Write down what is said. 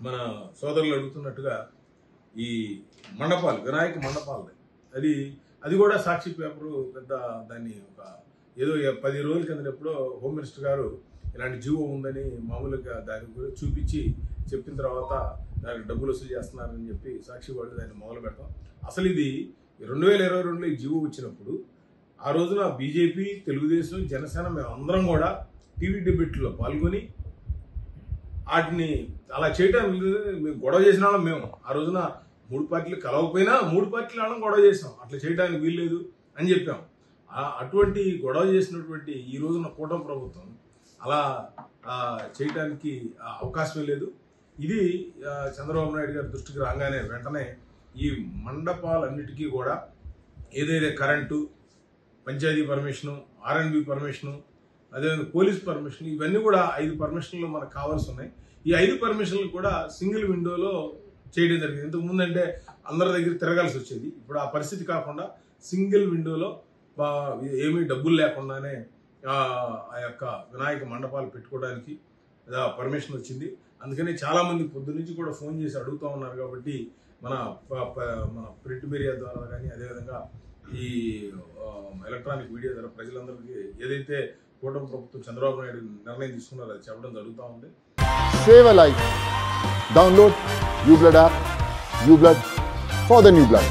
మన సోదరులు అడుగుతున్నట్టుగా ఈ మండపాలు, వినాయక మండపాలు, అది కూడా సాక్షి పేపరు పెద్ద దాన్ని ఒక ఏదో 10 రోజుల కింద ఎప్పుడో హోమ్ మినిస్టర్ గారు ఇలాంటి జీవో ఉందని మామూలుగా దాని గురించి చూపించి చెప్పిన తర్వాత దానికి డబ్బులు వసూలు చేస్తున్నారని చెప్పి సాక్షి వాళ్ళు దాన్ని మొదలు పెడతాం. అసలు ఇది 2022లో ఈ జీవో వచ్చినప్పుడు ఆ రోజున బీజేపీ, తెలుగుదేశం, జనసేన మేమందరం కూడా టీవీ డిబేట్లో పాల్గొని వాటిని అలా చేయడానికి మేము గొడవ చేసిన వాళ్ళం. మేము ఆ రోజున 3 పార్టీలు కలవకపోయినా 3 పార్టీలు వాళ్ళం గొడవ చేసాం, అట్లా చేయడానికి వీల్లేదు అని చెప్పాం. అటువంటి గొడవ చేసినటువంటి ఈ రోజున కూటమి ప్రభుత్వం అలా చేయడానికి అవకాశమే లేదు. ఇది చంద్రబాబు నాయుడు గారి దృష్టికి రాగానే వెంటనే ఈ మండపాలన్నిటికీ కూడా ఏదైతే current, panchayat permission, R&B permission, అదేవిధంగా పోలీస్ పర్మిషన్, ఇవన్నీ కూడా 5 పర్మిషన్లు మనకు కావాల్సి ఉన్నాయి. ఈ 5 పర్మిషన్లు కూడా సింగిల్ విండోలో చేయడం జరిగింది. ఇంతకు ముందు అంటే అందరి దగ్గర తిరగాల్సి వచ్చేది. ఇప్పుడు ఆ పరిస్థితి కాకుండా సింగిల్ విండోలో ఏమీ డబ్బులు లేకుండానే ఆ యొక్క వినాయక మండపాలు పెట్టుకోవడానికి పర్మిషన్ వచ్చింది. అందుకని చాలా మంది పొద్దు నుంచి కూడా ఫోన్ చేసి అడుగుతూ ఉన్నారు. కాబట్టి మన ప్రింట్ మీడియా ద్వారా కానీ అదేవిధంగా ఈ ఎలక్ట్రానిక్ మీడియా ద్వారా ప్రజలందరికీ ఏదైతే కూటమి ప్రభుత్వం చంద్రబాబు నాయుడు నిర్ణయం తీసుకున్నారో అది చెప్పడం జరుగుతూ ఉంది. Save a life. Download uBlood app. uBlood for the new blood.